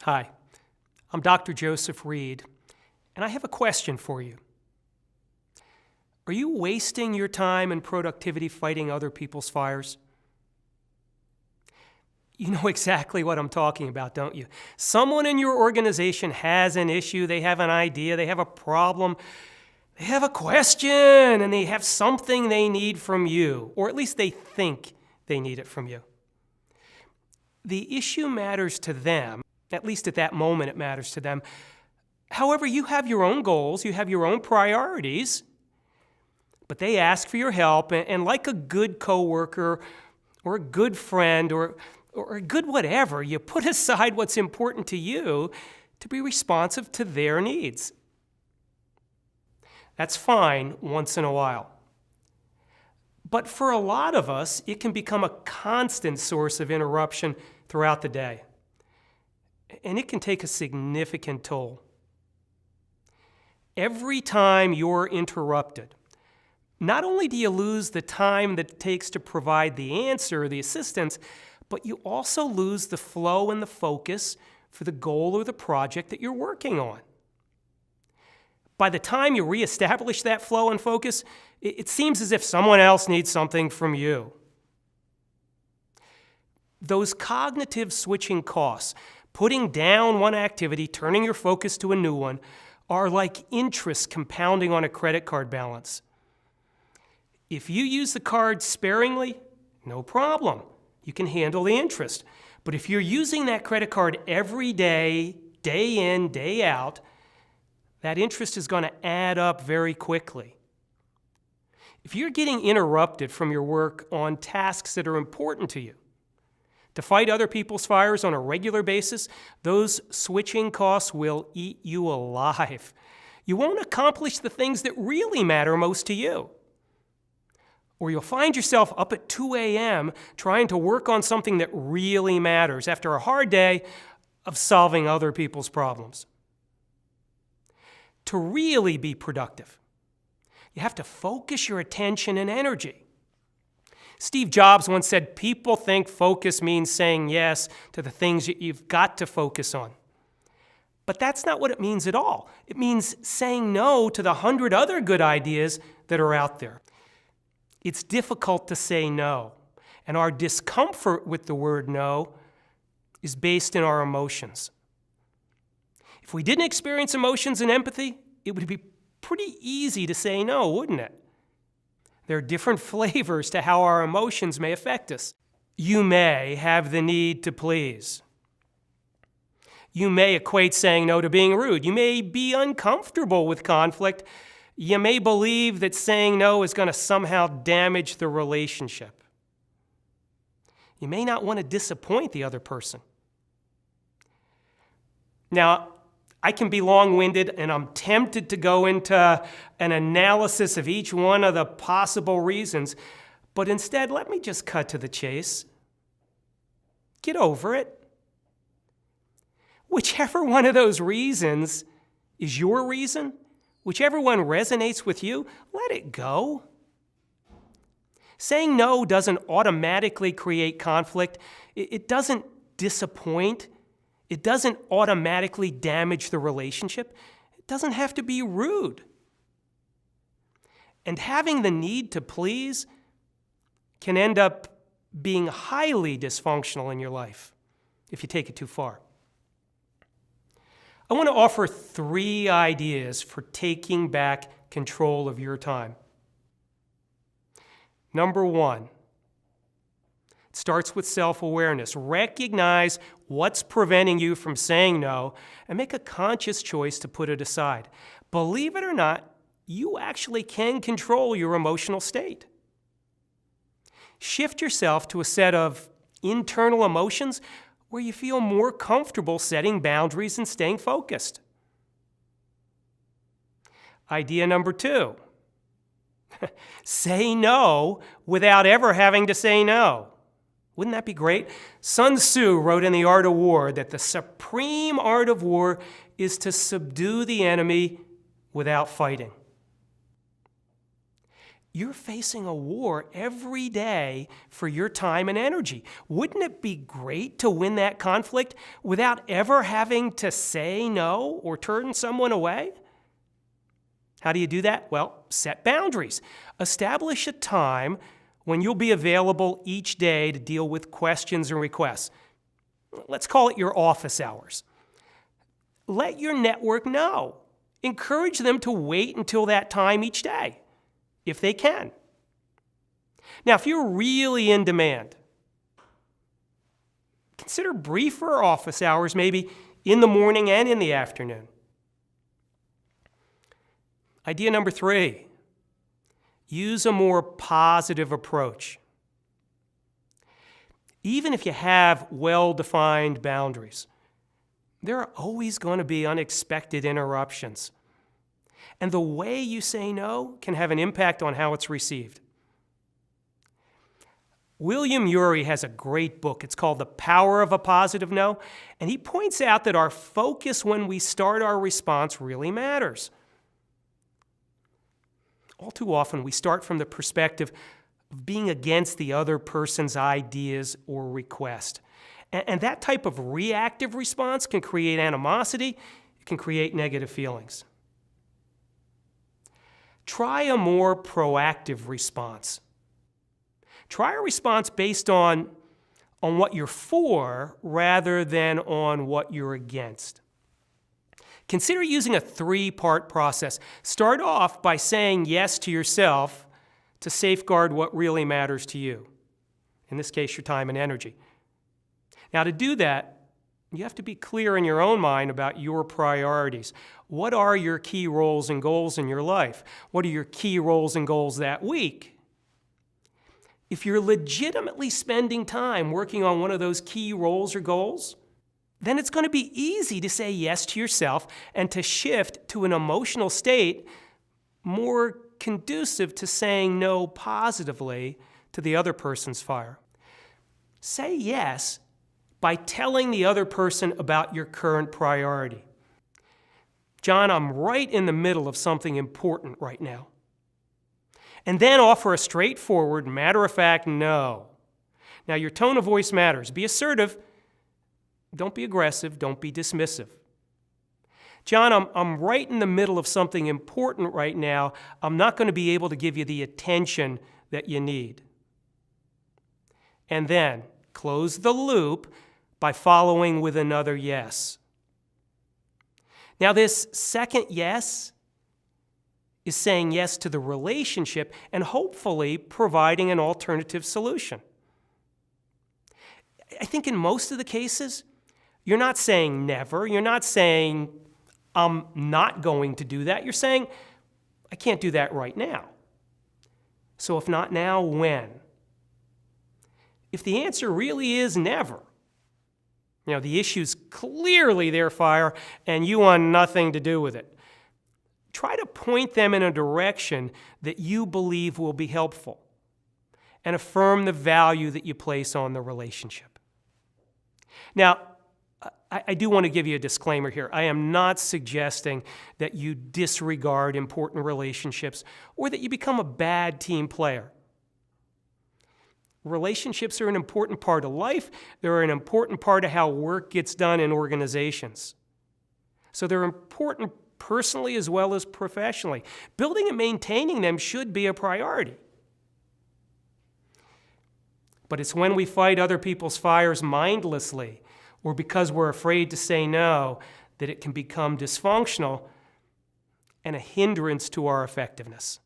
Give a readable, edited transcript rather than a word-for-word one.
Hi, I'm Dr. Joseph Reed, and I have a question for you. Are you wasting your time and productivity fighting other people's fires? You know exactly what I'm talking about, don't you? Someone in your organization has an issue, they have an idea, they have a problem, they have a question, and they have something they need from you, or at least they think they need it from you. The issue matters to them. At least at that moment, it matters to them. However, you have your own goals, you have your own priorities, but they ask for your help, and like a good coworker or a good friend or a good whatever, you put aside what's important to you to be responsive to their needs. That's fine once in a while. But for a lot of us, it can become a constant source of interruption throughout the day. And it can take a significant toll. Every time you're interrupted, not only do you lose the time that it takes to provide the answer or the assistance, but you also lose the flow and the focus for the goal or the project that you're working on. By the time you reestablish that flow and focus, it seems as if someone else needs something from you. Those cognitive switching costs, putting down one activity, turning your focus to a new one, are like interest compounding on a credit card balance. If you use the card sparingly, no problem. You can handle the interest. But if you're using that credit card every day, day in, day out, that interest is going to add up very quickly. If you're getting interrupted from your work on tasks that are important to you, to fight other people's fires on a regular basis, those switching costs will eat you alive. You won't accomplish the things that really matter most to you. Or you'll find yourself up at 2 a.m. trying to work on something that really matters after a hard day of solving other people's problems. To really be productive, you have to focus your attention and energy. Steve Jobs once said, people think focus means saying yes to the things that you've got to focus on. But that's not what it means at all. It means saying no to the 100 other good ideas that are out there. It's difficult to say no, and our discomfort with the word no is based in our emotions. If we didn't experience emotions and empathy, it would be pretty easy to say no, wouldn't it? There are different flavors to how our emotions may affect us. You may have the need to please. You may equate saying no to being rude. You may be uncomfortable with conflict. You may believe that saying no is going to somehow damage the relationship. You may not want to disappoint the other person. Now, I can be long-winded, and I'm tempted to go into an analysis of each one of the possible reasons, but instead, let me just cut to the chase. Get over it. Whichever one of those reasons is your reason, whichever one resonates with you, let it go. Saying no doesn't automatically create conflict. It doesn't disappoint. It doesn't automatically damage the relationship. It doesn't have to be rude. And having the need to please can end up being highly dysfunctional in your life if you take it too far. I want to offer 3 ideas for taking back control of your time. Number 1. It starts with self-awareness. Recognize what's preventing you from saying no and make a conscious choice to put it aside. Believe it or not, you actually can control your emotional state. Shift yourself to a set of internal emotions where you feel more comfortable setting boundaries and staying focused. Idea number 2. Say no without ever having to say no. Wouldn't that be great? Sun Tzu wrote in The Art of War that the supreme art of war is to subdue the enemy without fighting. You're facing a war every day for your time and energy. Wouldn't it be great to win that conflict without ever having to say no or turn someone away? How do you do that? Well, set boundaries. Establish a time when you'll be available each day to deal with questions and requests. Let's call it your office hours. Let your network know. Encourage them to wait until that time each day, if they can. Now, if you're really in demand, consider briefer office hours, maybe in the morning and in the afternoon. Idea number 3, use a more positive approach. Even if you have well-defined boundaries, there are always going to be unexpected interruptions. And the way you say no can have an impact on how it's received. William Ury has a great book. It's called The Power of a Positive No. And he points out that our focus when we start our response really matters. All too often, we start from the perspective of being against the other person's ideas or request. And that type of reactive response can create animosity. It can create negative feelings. Try a more proactive response. Try a response based on what you're for rather than on what you're against. Consider using a 3-part process. Start off by saying yes to yourself to safeguard what really matters to you. In this case, your time and energy. Now, to do that, you have to be clear in your own mind about your priorities. What are your key roles and goals in your life? What are your key roles and goals that week? If you're legitimately spending time working on one of those key roles or goals, then it's going to be easy to say yes to yourself and to shift to an emotional state more conducive to saying no positively to the other person's fire. Say yes by telling the other person about your current priority. John, I'm right in the middle of something important right now. And then offer a straightforward, matter-of-fact no. Now, your tone of voice matters. Be assertive. Don't be aggressive. Don't be dismissive. John, I'm right in the middle of something important right now. I'm not going to be able to give you the attention that you need. And then close the loop by following with another yes. Now, this second yes is saying yes to the relationship and hopefully providing an alternative solution. I think in most of the cases, you're not saying never. You're not saying, I'm not going to do that. You're saying, I can't do that right now. So if not now, when? If the answer really is never, the issue's clearly their fire and you want nothing to do with it, try to point them in a direction that you believe will be helpful and affirm the value that you place on the relationship. Now, I do want to give you a disclaimer here. I am not suggesting that you disregard important relationships or that you become a bad team player. Relationships are an important part of life. They're an important part of how work gets done in organizations. So they're important personally as well as professionally. Building and maintaining them should be a priority. But it's when we fight other people's fires mindlessly or because we're afraid to say no that it can become dysfunctional and a hindrance to our effectiveness.